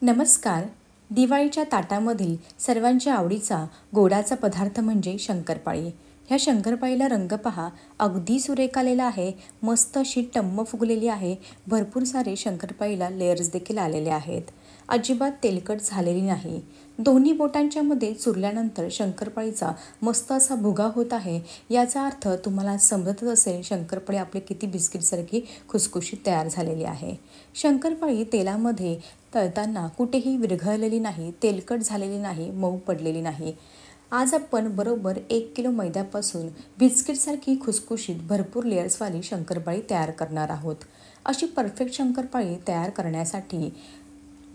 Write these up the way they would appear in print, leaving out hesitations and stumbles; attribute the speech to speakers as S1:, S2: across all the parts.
S1: नमस्कार. दिवाळीच्या ताटामधील सर्वांच्या आवडीचा गोडाचा पदार्थ म्हणजे शंकरपाळी. ह्या शंकरपाळीला रंग पहा, अगदी सुरेख आलेला आहे. मस्त अशी टम्म फुगलेली आहे. भरपूर सारे शंकरपाळीला लेयर्स देखील आलेले आहेत. अजिबात तेलकट झालेली नाही. दोन्ही बोटांच्या मध्ये चुरल्यानंतर शंकरपाळीचा मस्त असा भुगा होत आहे. याचा अर्थ तुम्हाला समजतच असेल शंकरपाळी आपली किती बिस्किटसारखी खुसखुशीत तयार झालेली आहे. शंकरपाळी तेलामध्ये तळताना कुठेही विरघळलेली नाही, तेलकट झालेली नाही, मऊ पडलेली नाही. आज आपण बरोबर 1 किलो मैद्यापासून बिस्किटसारखी खुसखुशीत भरपूर लेयर्सवाली शंकरपाळी तयार करणार आहोत. अशी परफेक्ट शंकरपाळी तयार करण्यासाठी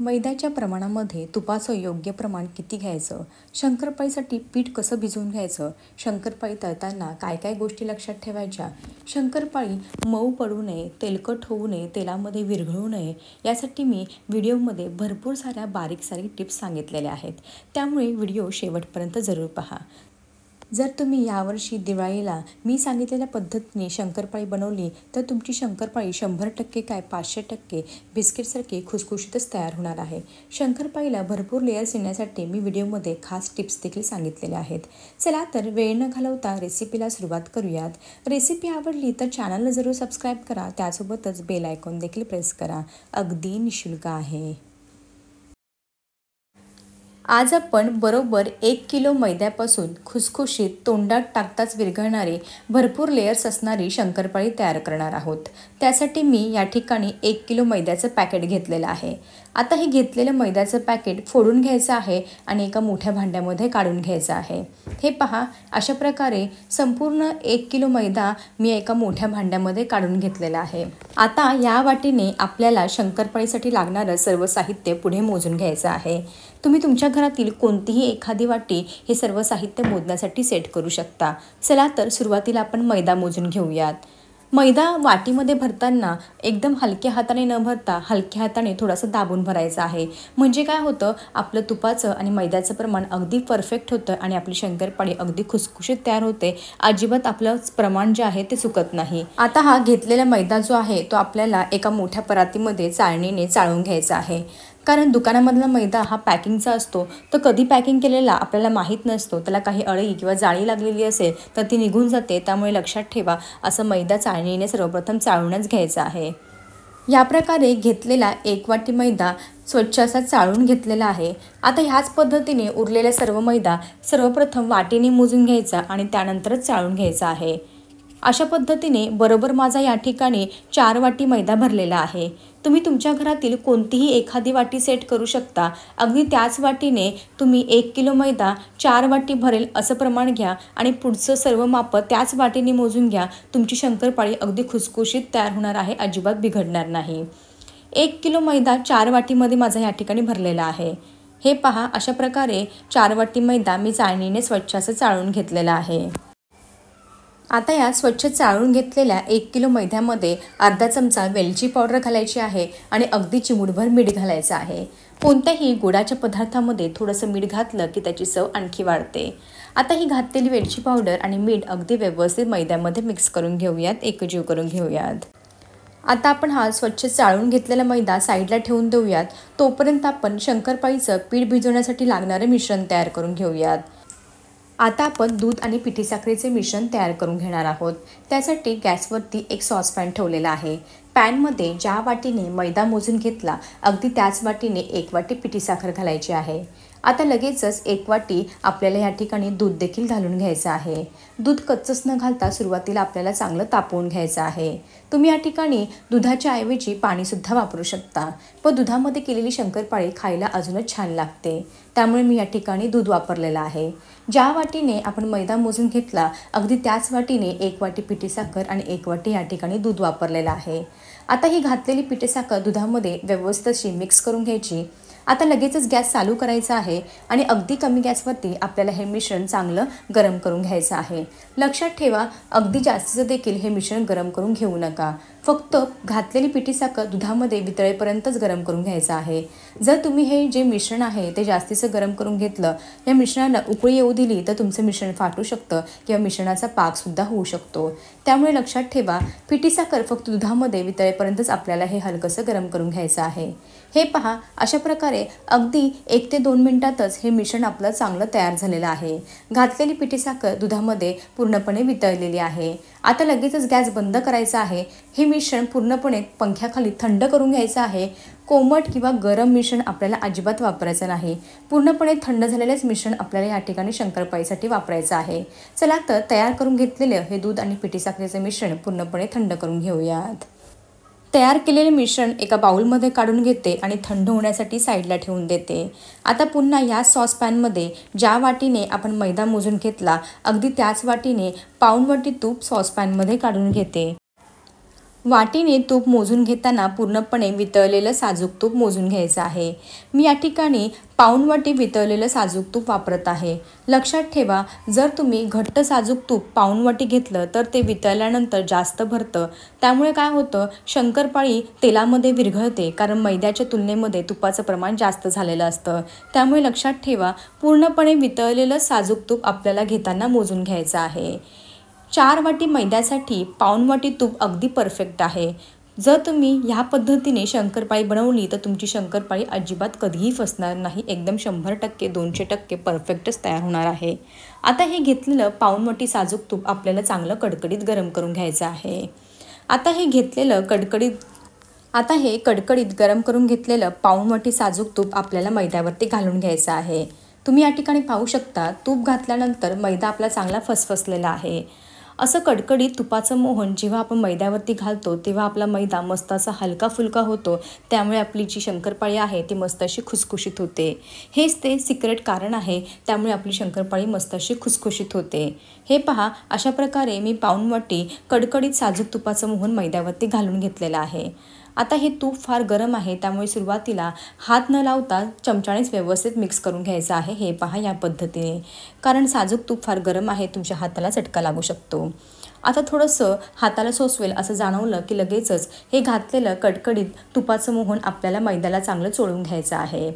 S1: मैद्याच्या प्रमाणामध्ये तुपाचं योग्य प्रमाण किती घ्यायचं, शंकरपाळीसाठी पीठ कसं भिजवून घ्यायचं, शंकरपाळी तळताना काय काय गोष्टी लक्षात ठेवायच्या, शंकरपाळी मऊ पडू नये, तेलकट होऊ नये, तेलामध्ये विरघळू नये, यासाठी मी व्हिडिओमध्ये भरपूर साऱ्या बारीक टिप्स सांगितलेल्या आहेत. त्यामुळे व्हिडिओ शेवटपर्यंत जरूर पहा. जर तुम्ही यावर्षी दिवाळीला मी सांगितलेल्या पद्धतीने शंकरपाळी बनवली तर तुमची शंकरपाळी 100% काय 500% बिस्किटसारखी खुसखुशीतच तयार होणार आहे. शंकरपाळीला भरपूर लेयर्स येण्यासाठी मी व्हिडिओमध्ये खास टिप्स देखील सांगितलेल्या आहेत. चला तर वेळ न घालवता रेसिपीला सुरुवात करूयात. रेसिपी आवडली तर चॅनलला जरूर सबस्क्राईब करा. त्यासोबतच बेल आयकॉन देखील प्रेस करा. अगदी निःशुल्क आहे. आज आपण बरोबर 1 किलो मैद्यापासून खुसखुशीत तोंडात टाकताच विरघळणारे भरपूर लेयर्स असणारी शंकरपाळी तयार करणार आहोत. त्यासाठी मी या ठिकाणी 1 किलो मैद्याचं पॅकेट घेतलेलं आहे. आता हे घेतलेलं मैद्याचं पॅकेट फोडून घ्यायचं आहे आणि एका मोठ्या भांड्यामध्ये काढून घ्यायचं आहे. हे पहा, अशा प्रकारे संपूर्ण 1 किलो मैदा मी एका मोठ्या भांड्यामध्ये काढून घेतलेला आहे. आता या वाटीने आपल्याला शंकरपाळीसाठी लागणारं सर्व साहित्य पुढे मोजून घ्यायचं आहे. तुम्ही तुमच्या घरातील कोणतीही एखादी वाटी हे सर्व साहित्य मोजण्यासाठी सेट करू शकता. चला तर सुरुवातीला आपण मैदा मोजून घेऊयात. मैदा वाटीमध्ये भरताना एकदम हलक्या हाताने न भरता हलक्या हाताने थोडासा दाबून भरायचा आहे. म्हणजे काय होतं, आपलं तुपाचं आणि मैद्याचं प्रमाण अगदी परफेक्ट होतं आणि आपली शंकरपाळी अगदी खुसखुशीत तयार होते. अजिबात आपलं प्रमाण जे आहे ते चुकत नाही. आता हा घेतलेला मैदा जो आहे तो आपल्याला एका मोठ्या परातीमध्ये चाळणीने चाळून घ्यायचा आहे. कारण दुकानामधला मैदा हा पॅकिंगचा असतो, तर कधी पॅकिंग केलेला आपल्याला माहीत नसतो. त्याला काही अळी किंवा जाळी लागलेली असेल तर ती निघून जाते. त्यामुळे लक्षात ठेवा, असं मैदा चाळणीने सर्वप्रथम चाळूनच घ्यायचा आहे. या प्रकारे घेतलेला 1 वाटी मैदा स्वच्छ असा चाळून घेतलेला आहे. आता ह्याच पद्धतीने उरलेला सर्व मैदा सर्वप्रथम वाटीने मोजून घ्यायचा आणि त्यानंतरच चाळून घ्यायचा आहे. अशा पद्धतीने बरोबर माझा या ठिकाणी 4 वाटी मैदा भरलेला आहे. तुम्ही तुमच्या घरातील कोणतीही एखादी वाटी सेट करू शकता. अगदी त्याच वाटीने तुम्ही 1 किलो मैदा 4 वाटी भरेल असं प्रमाण घ्या आणि पुढचं सर्व माप त्याच वाटीने मोजून घ्या. तुमची शंकरपाळी अगदी खुसखुशीत तयार होणार आहे, अजिबात बिघडणार नाही. 1 किलो मैदा 4 वाटीमध्ये माझा या ठिकाणी भरलेला आहे. हे पहा, अशा प्रकारे 4 वाटी मैदा मी चाळणीने स्वच्छ असं चाळून घेतलेला आहे. आता या स्वच्छ चाळून घेतलेल्या 1 किलो मैद्यामध्ये अर्धा चमचा वेलची पावडर घालायची आहे आणि अगदी चिमूटभर मीठ घालायचं आहे. कोणत्याही गोडाच्या पदार्थामध्ये थोडंसं मीठ घातलं की त्याची चव आणखी वाढते. आता ही घातलेली वेलची पावडर आणि मीठ अगदी व्यवस्थित मैद्यामध्ये मिक्स करून घेऊयात, एकजीव करून घेऊयात. आता आपण हा स्वच्छ चाळून घेतलेला मैदा साईडला ठेवून देऊयात. तोपर्यंत आपण शंकरपाळीचं पीठ भिजवण्यासाठी लागणारे मिश्रण तयार करून घेऊयात. आता आपण दूध आणि पिठी साखरेचे मिश्रण तयार करून घेणार आहोत. त्यासाठी गॅसवरती एक सॉसपॅन ठेवलेला आहे. पॅनमध्ये ज्या वाटीने मैदा मोजून घेतला अगदी त्याच वाटीने 1 वाटी पिठी साखर घालायची आहे. आता लगेचच 1 वाटी आपल्याला या ठिकाणी दूध देखील घालून घ्यायचं आहे. दूध कच्चंच न घालता सुरुवातीला आपल्याला चांगलं तापवून घ्यायचं आहे. तुम्ही या ठिकाणी दुधाच्या ऐवजी पाणीसुद्धा वापरू शकता. पण दुधामध्ये केलेली शंकरपाळी खायला अजूनच छान लागते. त्यामुळे मी या ठिकाणी दूध वापरलेलं आहे. ज्या वाटीने आपण मैदा मोजून घेतला अगदी त्याच वाटीने 1 वाटी पिठी साखर आणि 1 वाटी या ठिकाणी दूध वापरलेलं आहे. आता ही घातलेली पिठी साखर दुधामध्ये व्यवस्थित अशी मिक्स करून घ्यायची. आता लगेचच गॅस चालू करायचा आहे आणि अगदी कमी गॅसवरती आपल्याला हे मिश्रण चांगलं गरम करून घ्यायचं आहे. लक्षात ठेवा, अगदी जास्तीचं देखील हे मिश्रण गरम करून घेऊ नका. फक्त घातलेली पिठी साखर दुधामध्ये वितळेपर्यंतच गरम करून घ्यायचं आहे. जर तुम्ही हे जे मिश्रण आहे ते जास्तीचं गरम करून घेतलं, या मिश्रणाला उकळी येऊ दिली तर तुमचं मिश्रण फाटू शकतं किंवा मिश्रणाचा पाकसुद्धा होऊ शकतो. त्यामुळे लक्षात ठेवा, पिठी साखर फक्त दुधामध्ये वितळेपर्यंतच आपल्याला हे हलकंसं गरम करून घ्यायचं आहे. हे पहा, अशा प्रकारे अगदी 1 ते 2 मिनिटातच हे मिश्रण आपलं चांगलं तयार झालेलं आहे. घातलेली पिठी साखर दुधामध्ये पूर्णपणे वितळलेली आहे. आता लगेचच गॅस बंद करायचा आहे. हे मिश्रण पूर्णपणे पंख्याखाली थंड करून घ्यायचं आहे. कोमट किंवा गरम मिश्रण आपल्याला अजिबात वापरायचं नाही. पूर्णपणे थंड झालेलेच मिश्रण आपल्याला या ठिकाणी शंकरपाळीसाठी वापरायचं आहे. चला तर तयार करून घेतलेलं हे दूध आणि पिठी साखरेचं मिश्रण पूर्णपणे थंड करून घेऊयात. तयार केलेले मिश्रण एका बाउलमध्ये काढून घेते आणि थंड होण्यासाठी साईडला ठेवून देते. आता पुन्हा या सॉसपॅनमध्ये ज्या वाटीने आपण मैदा मोजून घेतला, अगदी त्याच वाटीने पाऊण वाटी तूप सॉसपॅनमध्ये काढून घेते. वाटीने तूप मोजून घेताना पूर्णपणे वितळलेलं साजूक तूप मोजून घ्यायचं आहे. मी या ठिकाणी पाऊण वाटी वितळलेलं साजूक तूप वापरत आहे. लक्षात ठेवा, जर तुम्ही घट्ट साजूक तूप पाऊण वाटी घेतलं तर ते वितळल्यानंतर जास्त भरतं. त्यामुळे काय होतं, शंकरपाळी तेलामध्ये विरघळते, कारण मैद्याच्या तुलनेमध्ये तुपाचं प्रमाण जास्त झालेलं असतं. त्यामुळे लक्षात ठेवा, पूर्णपणे वितळलेलं साजूक तूप आपल्याला घेताना मोजून घ्यायचं आहे. 4 वाटी मैद्यासाठी पाऊण वाटी तूप अगदी परफेक्ट आहे. जर तुम्ही ह्या पद्धतीने शंकरपाळी बनवली तर तुमची शंकरपाळी अजिबात कधीही फसणार नाही. एकदम 100% 200% परफेक्टच तयार होणार आहे. आता हे घेतलेलं पाऊण वाटी साजूक तूप आपल्याला चांगलं कडकडीत गरम करून घ्यायचं आहे. आता हे कडकडीत गरम करून घेतलेलं पाऊण वाटी साजूक तूप आपल्याला मैद्यावरती घालून घ्यायचं आहे. तुम्ही या ठिकाणी पाहू शकता, तूप घातल्यानंतर मैदा आपला चांगला फसफसलेला आहे. असं कडकडीत तुपाचं मोहन जेव्हा आपण मैद्यावरती घालतो तेव्हा आपला मैदा मस्त असा हलका फुलका होतो. त्यामुळे आपली जी शंकरपाळी आहे ती मस्त अशी खुसखुशीत होते. हेच ते सिक्रेट कारण आहे, त्यामुळे आपली शंकरपाळी मस्त अशी खुसखुशीत होते. हे पहा, अशा प्रकारे मी पाऊण वाटी कडकडीत साजूक तुपाचं मोहन मैद्यावरती घालून घेतलेलं आहे. आता हे तूप फार गरम आहे, त्यामुळे सुरुवातीला हात न लावता चमच्यानेच व्यवस्थित मिक्स करून घ्यायचं आहे. हे पहा या पद्धतीने, कारण साजूक तूप फार गरम आहे, तुमच्या हाताला चटका लागू शकतो. आता थोडंसं हाताला सोसवेल असं जाणवलं की लगेचच हे घातलेलं कडकडीत तुपाचं मोहन आपल्याला मैद्याला चांगलं चोळून घ्यायचं आहे.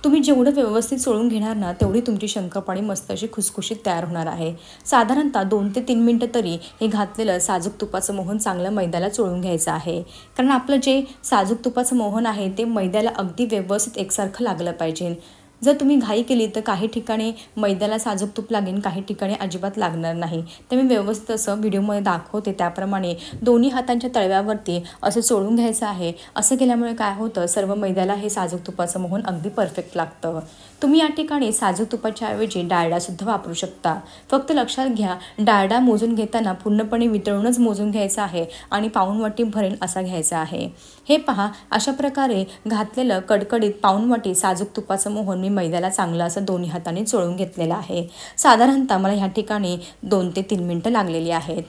S1: तुम्ही जेवढं व्यवस्थित चोळून घेणार ना, तेवढी तुमची शंकरपाळी मस्त अशी खुसखुशीत तयार होणार आहे. साधारणतः 2 ते 3 मिनटं तरी हे घातलेलं साजूक तुपाचं मोहन चांगलं मैद्याला चोळून घ्यायचं आहे. कारण आपलं जे साजूक तुपाचं मोहन आहे ते मैद्याला अगदी व्यवस्थित एकसारखं लागलं पाहिजे. जर तुम्ही घाई केली तर काही ठिकाणी मैद्याला साजूक तूप लागेल, काही ठिकाणी अजिबात लागणार नाही. तर मी व्यवस्थित असं व्हिडिओमध्ये दाखवते त्याप्रमाणे दोन्ही हातांच्या तळव्यावरती असं चोळून घ्यायचं आहे. असं केल्यामुळे काय होतं, सर्व मैद्याला हे साजूक तुपाचं मोहन अगदी परफेक्ट लागतं. तुम्ही या ठिकाणी साजूक तुपाच्या ऐवजी डालडासुद्धा वापरू शकता. फक्त लक्षात घ्या, डालडा मोजून घेताना पूर्णपणे वितळूनच मोजून घ्यायचं आहे आणि पाऊण वाटी भरेल असा घ्यायचा आहे. हे पहा, अशा प्रकारे घातलेलं कडकडीत पाऊण वाटी साजूक तुपाचं मोहन मी मैद्याला चांगलं असं दोन्ही हाताने चोळून घेतलेलं आहे. साधारणतः मला ह्या ठिकाणी 2 ते 3 मिनटं लागलेली आहेत.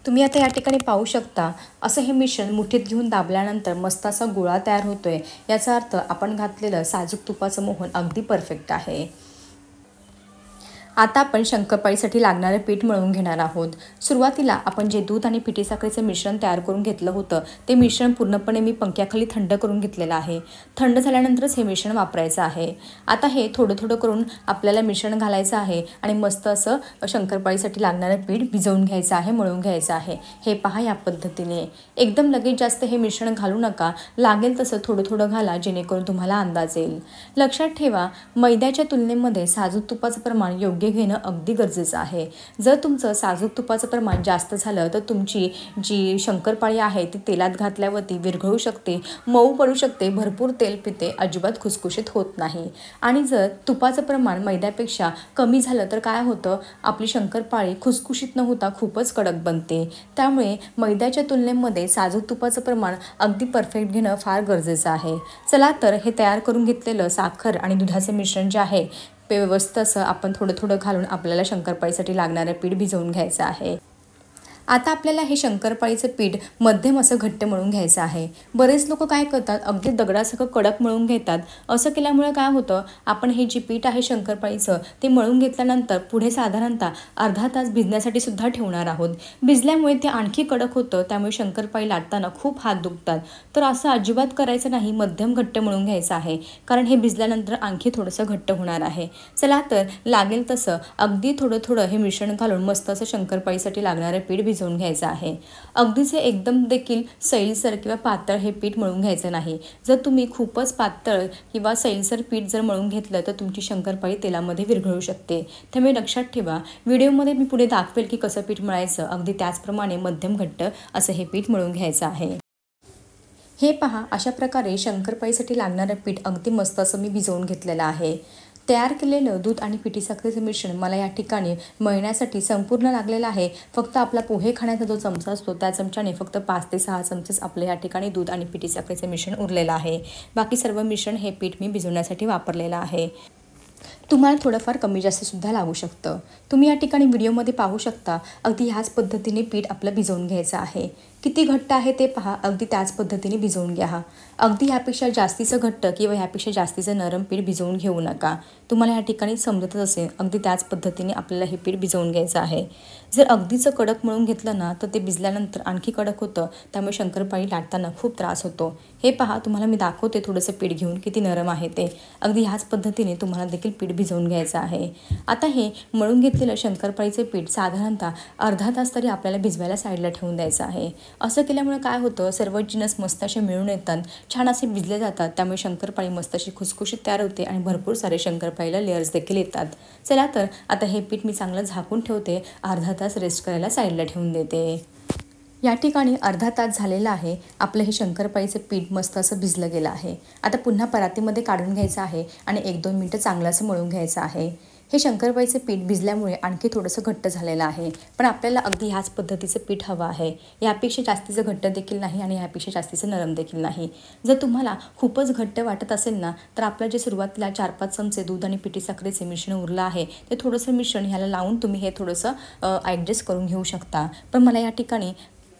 S1: तुम्ही आता या ठिकाणी पाहू शकता, असं हे मिश्रण मुठीत घेऊन दाबल्यानंतर मस्त असा गोळा तयार होतोय. याचा अर्थ आपण घातलेलं साजूक तुपाचं मोहन अगदी परफेक्ट आहे. आता आपण शंकरपाळीसाठी लागणारे पीठ मळून घेणार आहोत. सुरुवातीला आपण जे दूध आणि पिठी साखरेचं मिश्रण तयार करून घेतलं होतं ते मिश्रण पूर्णपणे मी पंख्याखाली थंड करून घेतलेलं आहे. थंड झाल्यानंतरच हे मिश्रण वापरायचं आहे. आता हे थोडं थोडं करून आपल्याला मिश्रण घालायचं आहे आणि मस्त असं शंकरपाळीसाठी लागणारं पीठ भिजवून घ्यायचं आहे, मळून घ्यायचं आहे. हे पहा या पद्धतीने. एकदम लगेच जास्त हे मिश्रण घालू नका, लागेल तसं थोडं थोडं घाला, जेणेकरून तुम्हाला अंदाज येईल. लक्षात ठेवा, मैद्याच्या तुलनेमध्ये साजूक तुपाचं प्रमाण योग्य घेणं अगदी गरजेचं आहे. जर तुमचं साजूक तुपाचं प्रमाण जास्त झालं तर तुमची जी शंकरपाळी आहे ती तेलात घातल्यावरती विरघळू शकते, मऊ पडू शकते, भरपूर तेल पिते, अजिबात खुसखुशीत होत नाही. आणि जर तुपाचं प्रमाण मैद्यापेक्षा कमी झालं तर काय होतं, आपली शंकरपाळी खुसखुशीत न होता खूपच कडक बनते. त्यामुळे मैद्याच्या तुलनेमध्ये साजूक तुपाचं प्रमाण अगदी परफेक्ट घेणं फार गरजेचं आहे. चला तर हे तयार करून घेतलेलं साखर आणि दुधाचं मिश्रण जे आहे व्यवस्थित असं आपण थोडं थोडं घालून आपल्याला शंकरपाळीसाठी लागणारं पीठ भिजवून घ्यायचं आहे. आता आपल्याला हे शंकरपाळीचं पीठ मध्यम असं घट्ट मळून घ्यायचं आहे. बरेच लोक काय करतात, अगदी दगडासारखं कडक मळून घेतात. असं केल्यामुळे काय होतं, आपण हे जे पीठ आहे शंकरपाळीचं ते मळून घेतल्यानंतर पुढे साधारणतः अर्धा तास भिजण्यासाठी सुद्धा ठेवणार आहोत. भिजल्यामुळे ते आणखी कडक होतं, त्यामुळे शंकरपाळी लाटताना खूप हात दुखतात. तर असं अजिबात करायचं नाही, मध्यम घट्ट मळून घ्यायचं आहे, कारण हे भिजल्यानंतर आणखी थोडंसं घट्ट होणार आहे. चला तर लागेल तसं अगदी थोडं थोडं हे मिश्रण घालून मस्त असं शंकरपाळीसाठी लागणारं पीठ भिजवून घ्यायचं आहे। अगदीच एकदम देखील सैलसर किंवा पातळ हे पीठ मळून घ्यायचं नाही। जर तुम्ही खूपच पातळ किंवा सैलसर पीठ जर मळून घेतलं तर तुमची शंकरपाळी तेलामध्ये विरघळू शकते। त्यामुळे लक्षात ठेवा, व्हिडिओमध्ये मी पुढे दाखवेल की कसं पीठ मळायचं, अगदी त्याचप्रमाणे मध्यम घट्ट असं हे पीठ मळून घ्यायचं आहे। हे पहा, अशा प्रकारे शंकरपाळीसाठी लागणारं पीठ अगदी मस्त असं मी भिजवून घेतलेलं आहे। तयार केलेलं दूध आणि पिठी साखरेचं मिश्रण मला या ठिकाणी मळण्यासाठी संपूर्ण लागलेलं आहे। फक्त आपला पोहे खाण्याचा जो चमचा असतो त्या चमच्याने फक्त 5 ते 6 चमचेच आपल्या या ठिकाणी दूध आणि पिठी साखरेचं मिश्रण उरलेलं आहे। बाकी सर्व मिश्रण हे पीठ मी भिजवण्यासाठी वापरलेलं आहे। तुम्हाला थोडंफार कमी जास्त सुद्धा लागू शकतं। तुम्ही या ठिकाणी व्हिडिओमध्ये पाहू शकता, अगदी ह्याच पद्धतीने पीठ आपलं भिजवून घ्यायचं आहे। किती घट्ट आहे ते पहा, अगदी त्याच पद्धतीने भिजवून घ्या। अगदी ह्यापेक्षा जास्तीचं घट्ट किंवा ह्यापेक्षा जास्तीचं नरम पीठ भिजवून घेऊ नका। तुम्हाला या ठिकाणी समजतच असेल, अगदी त्याच पद्धतीने आपल्याला हे पीठ भिजवून घ्यायचं आहे। जर अगदीच कडक मळून घेतलं ना तर ते भिजल्यानंतर आणखी कडक होतं, त्यामुळे शंकरपाळी लाटताना खूप त्रास होतो। हे पहा, तुम्हाला मी दाखवते थोडंसं पीठ घेऊन किती नरम आहे ते। अगदी ह्याच पद्धतीने तुम्हाला देखील पीठ भिजवून घ्यायचं आहे। आता हे मळून घेतलेलं शंकरपाळीचे पीठ साधारणतः अर्धा तास तरी आपल्याला भिजवायला साईडला ठेवून द्यायचं आहे। असं केल्यामुळे काय होतं, सर्व जिन्नस मस्त असे मिळून येतात, छान असे भिजले जातात, त्यामुळे शंकरपाळी मस्त अशी खुसखुशीत तयार होते आणि भरपूर सारे शंकरपाळीला लेयर्स देखील येतात। चला तर आता हे पीठ मी चांगलं झाकून ठेवते, अर्धा तास रेस्ट करायला साईडला ठेवून देते। या ठिकाणी अर्धा तास झालेला आहे। आपलं हे शंकरपाळीचं पीठ मस्त असं भिजलं गेलं आहे। आता पुन्हा परातीमध्ये काढून घ्यायचं आहे आणि 1-2 मिनिटं चांगलं असं मळून घ्यायचं आहे। हे शंकरपाळीचं पीठ भिजल्यामुळे आणखी थोडंसं घट्ट झालेलं आहे, पण आपल्याला अगदी ह्याच पद्धतीचं पीठ हवं आहे। यापेक्षा जास्तीचं घट्ट देखील नाही आणि यापेक्षा जास्तीचं नरम देखील नाही। जर तुम्हाला खूपच घट्ट वाटत असेल ना तर आपलं जे सुरुवातीला 4-5 चमचे दूध आणि पिठी साखरेचे मिश्रण उरलं आहे ते थोडंसं मिश्रण ह्याला लावून तुम्ही हे थोडंसं ॲडजस्ट करून घेऊ शकता। पण मला या ठिकाणी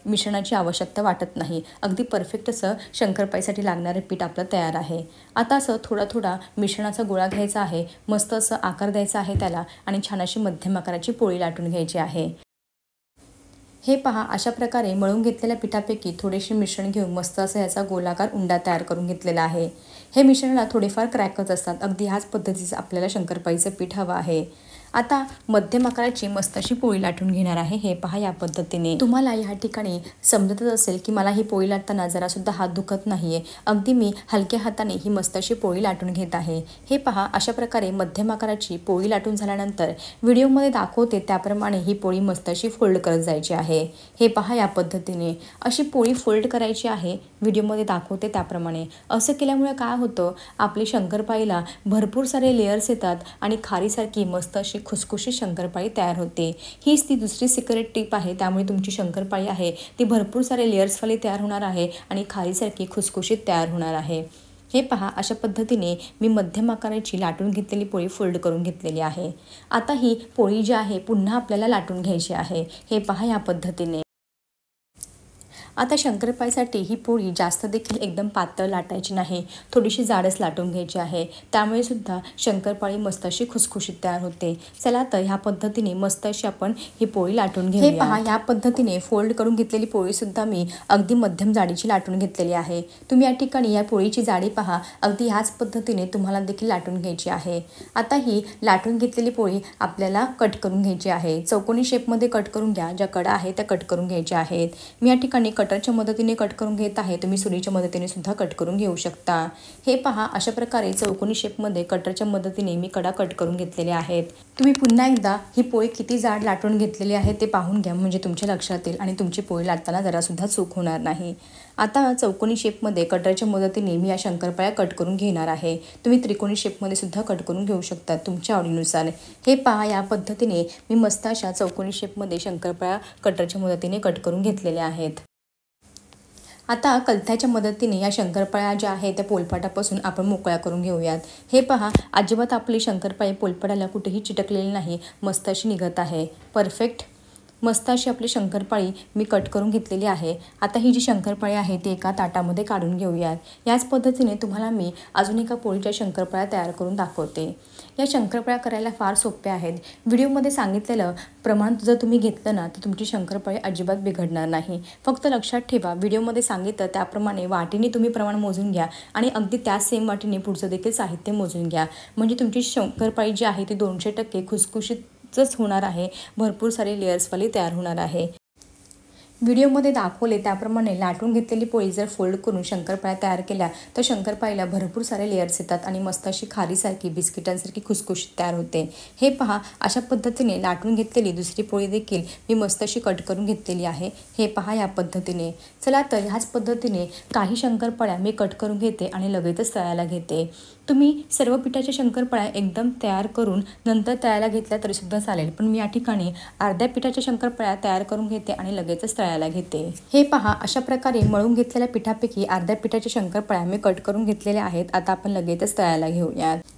S1: मिश्रणाची आवश्यकता वाटत नाही। अगदी परफेक्ट असं शंकरपाळीसाठी लागणारे पीठ आपलं तयार आहे। आता असं थोडा थोडा मिश्रणाचा गोळा घ्यायचा आहे, मस्त असं आकार द्यायचा आहे त्याला आणि छान अशी मध्यम आकाराची पोळी लाटून घ्यायची आहे। हे पहा, अशा प्रकारे मळून घेतलेल्या पिठापैकी थोडेसे मिश्रण घेऊन मस्त असं याचा गोलाकार उंडा तयार करून घेतलेला आहे। हे मिश्रणाला थोडेफार क्रॅकच असतात, अगदी ह्याच पद्धतीचं आपल्याला शंकरपाळीचं पीठ हवं आहे। आता मध्यम आकाराची मस्त अशी पोळी लाटून घेणार आहे। हे पहा, या पद्धतीने तुम्हाला या ठिकाणी समजतच असेल की मला ही पोळी लाटताना जरासुद्धा हात दुखत नाहीये। अगदी मी हलक्या हाताने ही मस्त अशी पोळी लाटून घेत आहे। हे पहा, अशा प्रकारे मध्यम आकाराची पोळी लाटून झाल्यानंतर व्हिडिओमध्ये दाखवते त्याप्रमाणे ही पोळी मस्त अशी फोल्ड करत जायची आहे। हे पहा, या पद्धतीने अशी पोळी फोल्ड करायची आहे, व्हिडिओमध्ये दाखवते त्याप्रमाणे। असं केल्यामुळे काय होतं, आपली शंकरपाळीला भरपूर सारे लेयर्स येतात आणि खारीसारखी मस्त अशी खुसखुशीत शंकरपाळी तयार होते। हीच ती दुसरी सिक्रेट टिप आहे, त्यामुळे तुमची शंकरपाळी आहे ती भरपूर सारे लेयर्सवाली तयार होणार आहे आणि खारीसारखी खुसखुशीत तयार होणार आहे। हे पहा, अशा पद्धतीने मी मध्यम आकाराची लाटून घेतलेली पोळी फोल्ड करून घेतलेली आहे। आता ही पोळी जी आहे पुन्हा आपल्याला लाटून घ्यायची आहे। हे पहा, या पद्धतीने। आता शंकरपाळीसाठी ही पोळी जास्त देखील एकदम पातळ लाटायची नाही, थोडीशी जाडच लाटून घ्यायची आहे, त्यामुळे सुद्धा शंकरपाळी मस्त अशी खुसखुशीत तयार होते। चला तर ह्या पद्धतीने मस्त अशी आपण ही पोळी लाटून घेऊया। हे पहा, या पद्धतीने फोल्ड करून घेतलेली पोळी सुद्धा मी अगदी मध्यम जाडीची लाटून घेतलेली आहे। तुम्ही या ठिकाणी या पोळीची जाडी पहा, अगदी ह्याच पद्धतीने तुम्हाला देखील लाटून घ्यायची आहे। आता ही लाटून घेतलेली पोळी आपल्याला कट करून घ्यायची आहे। चौकोनी शेपमध्ये कट करून घ्या, ज्या कडा आहेत त्या कट करून घ्यायच्या आहेत। मी या ठिकाणी कटरच्या मदतीने कट करून घेत आहे, तुम्ही सुरीच्या मदतीने सुद्धा कट करून घेऊ शकता। हे पहा, अशा प्रकारे चौकोनी शेपमध्ये कटरच्या मदतीने मी कडा कट करून घेतलेल्या आहेत। तुम्ही पुन्हा एकदा ही पोळी किती जाड लाटून घेतलेली आहे ते पाहून घ्या, म्हणजे तुमच्या लक्षात येईल आणि तुमची पोळी लाटताना जरासुद्धा चूक होणार नाही। आता चौकोनी शेपमध्ये कटरच्या मदतीने मी या शंकरपाळ्या कट करून घेणार आहे। तुम्ही त्रिकोणी शेपमध्ये सुद्धा कट करून घेऊ शकता तुमच्या आवडीनुसार। हे पहा, या पद्धतीने मी मस्त अशा चौकोनी शेपमध्ये शंकरपाळ्या कटरच्या मदतीने कट करून घेतलेल्या आहेत। आता कलथ्याच्या मदतीने या शंकरपाळ्या ज्या आहेत त्या पोलपाटापासून आपण मोकळ्या करून घेऊयात। हे पहा, अजिबात आपली शंकरपाळी पोलपाटाला कुठेही चिटकलेली नाही, मस्त अशी निघत आहे। परफेक्ट मस्त अशी आपली शंकरपाळी मी कट करून घेतलेली आहे। आता ही जी शंकरपाळी आहे ती एका ताटामध्ये काढून घेऊयात। याच पद्धतीने तुम्हाला मी अजून एका पोळीच्या शंकरपाळ्या तयार करून दाखवते। या शंकरपाळ्या करायला फार सोप्या आहेत। व्हिडिओमध्ये सांगितलेलं प्रमाण जर तुम्ही घेतलं ना तर तुमची शंकरपाळी अजिबात बिघडणार नाही। फक्त लक्षात ठेवा, व्हिडिओमध्ये सांगितलं त्याप्रमाणे वाटीने तुम्ही प्रमाण मोजून घ्या आणि अगदी त्याच सेम वाटीने पुढचं देखील साहित्य मोजून घ्या, म्हणजे तुमची शंकरपाळी जी आहे ती 200% खुसखुशीतच होणार आहे, भरपूर सारे लेयर्सवाली तयार होणार आहे। व्हिडिओमध्ये दाखवले त्याप्रमाणे लाटून घेतलेली पोळी जर फोल्ड करून शंकरपाळ्या तयार केल्या तर शंकरपाळीला भरपूर सारे लेयर्स येतात आणि मस्त अशी खारीसारखी बिस्किटांसारखी खुसखुशीत तयार होते। हे पहा, अशा पद्धतीने लाटून घेतलेली दुसरी पोळी देखील मी मस्त अशी कट करून घेतलेली आहे। हे पहा या पद्धतीने। चला तर ह्याच पद्धतीने काही शंकरपाळ्या मी कट करून घेते आणि लगेचच तळायला घेते। तुम्ही सर्व पिठाच्या शंकरपाळ्या एकदम तयार करून नंतर तळायला घेतल्या तरी सुद्धा चालेल, पण मी या ठिकाणी अर्ध्या पिठाच्या शंकरपाळ्या तयार करून घेते आणि लगेचच तळायला घेते। हे पहा, अशा प्रकारे मळून घेतलेल्या पिठापैकी अर्ध्या पिठाच्या शंकरपाळ्या मी कट करून घेतलेल्या आहेत। आता आपण लगेचच तळायला घेऊयात।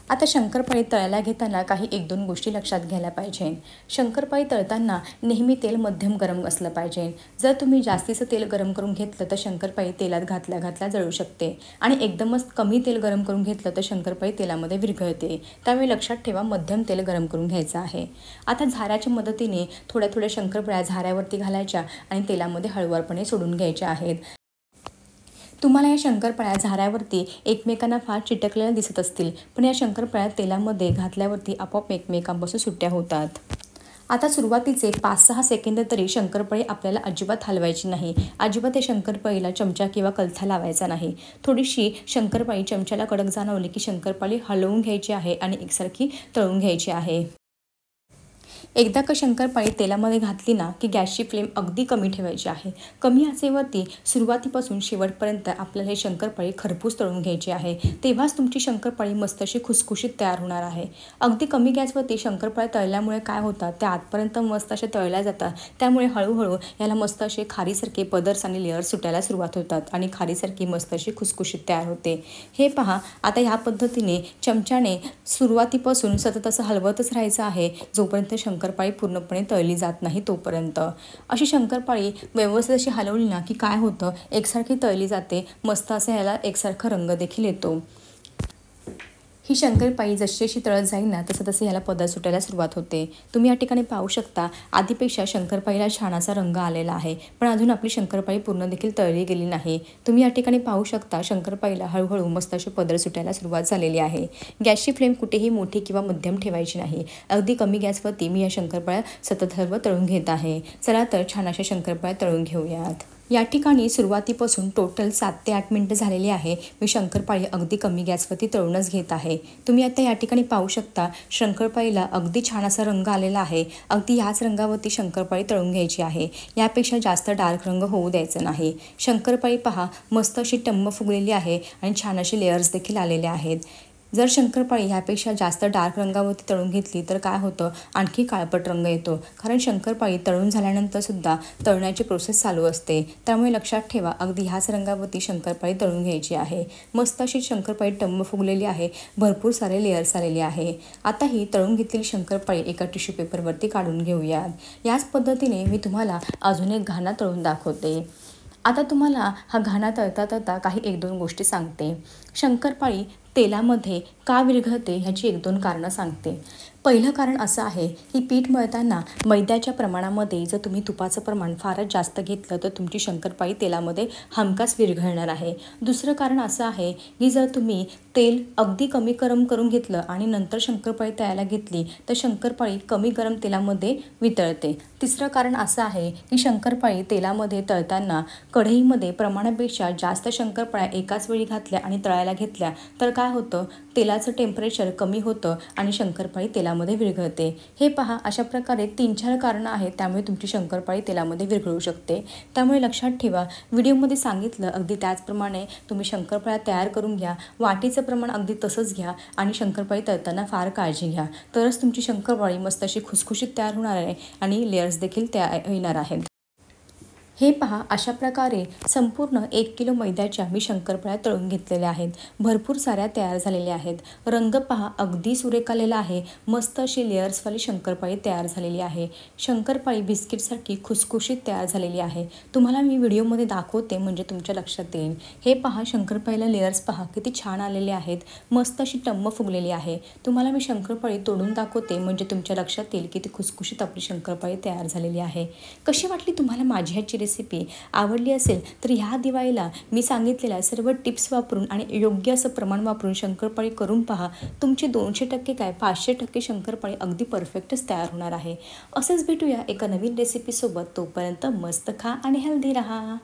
S1: आता शंकरपाळी तळायला घेताना काही 1-2 गोष्टी लक्षात घ्यायला पाहिजे। शंकरपाळी तळताना नेहमी तेल मध्यम गरम असलं पाहिजे। जर तुम्ही जास्तीचं तेल गरम करून घेतलं तर शंकरपाळी तेलात घातल्या जळू शकते आणि एकदमच कमी तेल गरम करून घेतलं तर शंकरपाळी तेलामध्ये विरघळते। त्यामुळे लक्षात ठेवा, मध्यम तेल गरम करून घ्यायचं आहे। आता झाऱ्याच्या मदतीने थोड्या शंकरपाळ्या झाऱ्यावरती घालायच्या आणि तेलामध्ये हळूवारपणे सोडून घ्यायच्या आहेत। तुम्हाला या शंकरपाळ्या झाऱ्यावरती एकमेकांना फार चिटकलेल्या दिसत असतील, पण या शंकरपाळ्या तेलामध्ये घातल्यावरती आपोआप एकमेकांपासून सुट्ट्या होतात। आता सुरुवातीचे 5-6 सेकंद तरी शंकरपाळी आपल्याला अजिबात हलवायची नाही। अजिबात या शंकरपाळीला चमचा किंवा कलथा लावायचा नाही। थोडीशी शंकरपाळी चमच्याला कडक जाणवली की शंकरपाळी हलवून घ्यायची आहे आणि एकसारखी तळून घ्यायची आहे। एकदा का शंकरपाळी तेलामध्ये घातली ना की गॅसची फ्लेम अगदी कमी ठेवायची आहे। कमी आचेवरती सुरुवातीपासून शेवटपर्यंत आपल्याला हे शंकरपाळी खरपूस तळून घ्यायची आहे। तेव्हाच तुमची शंकरपाळी मस्त अशी खुसखुशीत तयार होणार आहे। अगदी कमी गॅसवरती शंकरपाळ्या तळल्यामुळे काय होतं, त्या आतपर्यंत मस्त अशा तळल्या जातात। त्यामुळे हळूहळू याला मस्त असे खारीसारखे पदर्स आणि लेयर्स सुटायला सुरुवात होतात आणि खारीसारखी मस्त अशी खुसखुशीत तयार होते। हे पहा, आता ह्या पद्धतीने चमच्याने सुरुवातीपासून सतत असं हलवतच राहायचं आहे जोपर्यंत शंकरपाळी पूर्णपणे तळली जात नाही तोपर्यंत। अशी शंकरपाळी व्यवस्थित अशी हलवली ना की काय होतं, एकसारखी तळली जाते। मस्त असं याला एकसारखा रंग देखील येतो। ही शंकरपाळी जशी तळत जाईल ना तसं याला पदर सुटायला सुरुवात होते। तुम्ही या ठिकाणी पाहू शकता, आधीपेक्षा शंकरपाळीला छान असा रंग आलेला आहे, पण अजून आपली शंकरपाळी पूर्ण देखील तळली गेली नाही। तुम्ही या ठिकाणी पाहू शकता, शंकरपाळीला हळूहळू मस्त असे पदर सुटायला सुरुवात झालेली आहे। गॅसची फ्लेम कुठेही मोठी किंवा मध्यम ठेवायची नाही। अगदी कमी गॅसवरती मी या शंकरपाळ्या सतत तळून घेत आहे। चला तर छान अशा शंकरपाळ्या तळून घेऊयात। या ठिकाणी सुरुवातीपासून टोटल 7 ते 8 मिनिटं झालेली आहे। मी शंकरपाळी अगदी कमी गॅसवरती तळूनच घेत आहे। तुम्ही आता या ठिकाणी पाहू शकता, शंकरपाळीला अगदी छान असा रंग आलेला आहे। अगदी याच रंगावरती शंकरपाळी तळून घ्यायची आहे। यापेक्षा जास्त डार्क रंग होऊ द्यायचा नाही। शंकरपाळी पहा, मस्त अशी टम्म फुगलेली आहे आणि छान असे लेयर्स देखील आलेले आहेत। जर शंकरपाळी ह्यापेक्षा जास्त डार्क रंगावरती तळून घेतली तर काय होतं, आणखी काळपट रंग येतो, कारण शंकरपाळी तळून झाल्यानंतर सुद्धा तळण्याची प्रोसेस चालू असते। त्यामुळे लक्षात ठेवा, अगदी ह्याच रंगावरती शंकरपाळी तळून घ्यायची आहे। मस्त अशी शंकरपाळी टम्म फुगलेली आहे, भरपूर सारे लेयर्स आलेले आहे। आता ही तळून घेतलेली शंकरपाळी एका टिश्यू पेपरवरती काढून घेऊयात। याच पद्धतीने मी तुम्हाला अजून एक घाणा तळून दाखवते। आता तुम्हाला हा घाणा तळता काही 1-2 गोष्टी सांगते। शंकरपाळी तेलामध्ये का विरघळते ह्याची 1-2 कारणं सांगते। पहिलं कारण असं आहे की पीठ मळताना मैद्याच्या प्रमाणामध्ये जर तुम्ही तुपाचं प्रमाण फारच जास्त घेतलं तर तुमची शंकरपाळी तेलामध्ये हमखास विरघळणार आहे। दुसरं कारण असं आहे की जर तुम्ही तेल अगदी कमी गरम करून घेतलं आणि नंतर शंकरपाळी तळायला घेतली तर शंकरपाळी कमी गरम तेलामध्ये वितळते। तिसरं कारण असं आहे की शंकरपाळी तेलामध्ये तळताना कढईमध्ये प्रमाणापेक्षा जास्त शंकरपाळ्या एकाच वेळी घातल्या आणि तळायला घेतल्या तर काय होतं, तेलाचं टेम्परेचर कमी होतं आणि शंकरपाळी तेलामध्ये विरघळते। हे पहा, अशा प्रकारे 3-4 कारणं आहेत त्यामुळे तुमची शंकरपाळी तेलामध्ये विरघळू शकते। त्यामुळे लक्षात ठेवा, व्हिडिओमध्ये सांगितलं अगदी त्याचप्रमाणे तुम्ही शंकरपाळ्या तयार करून घ्या। वाटीचं प्रमाण अगदी तसंच घ्या आणि शंकरपाळी तळताना फार काळजी घ्या, तरच तुमची शंकरपाळी मस्त अशी खुसखुशीत तयार होणार आहे आणि लेयर्स देखील तयार येणार आहेत। हे पहा, अशा प्रकारे संपूर्ण 1 किलो मैद्याच्या मी शंकरपाळ्या तळून घेतलेल्या आहेत। भरपूर साऱ्या तयार झालेल्या आहेत। रंग पहा, अगदी सुरेख आलेला आहे। मस्त अशी लेयर्सवाली शंकरपाळी तयार झालेली आहे। शंकरपाळी बिस्किटसारखी खुसखुशीत तयार झालेली आहे। तुम्हाला मी व्हिडिओमध्ये दाखवते म्हणजे तुमच्या लक्षात येईल। हे पहा, शंकरपाळीला लेयर्स पहा किती छान आलेले आहेत। मस्त अशी टम्म फुगलेली आहे। तुम्हाला मी शंकरपाळी तोडून दाखवते म्हणजे तुमच्या लक्षात येईल किती खुसखुशीत आपली शंकरपाळी तयार झालेली आहे। कशी वाटली तुम्हाला माझी ह्याची रेसिपी? रेसिपी आवडली असेल तर ह्या दिवाळीला मी सांगितलेल्या सर्व टिप्स वापरून आणि योग्य असं प्रमाण वापरून शंकरपाळी करून पहा. तुमची 200% काय 500% शंकरपाळी अगदी परफेक्टच तयार होणार आहे. असंच भेटूया एका नवीन रेसिपीसोबत. तोपर्यंत मस्त खा आणि हेल्दी राहा.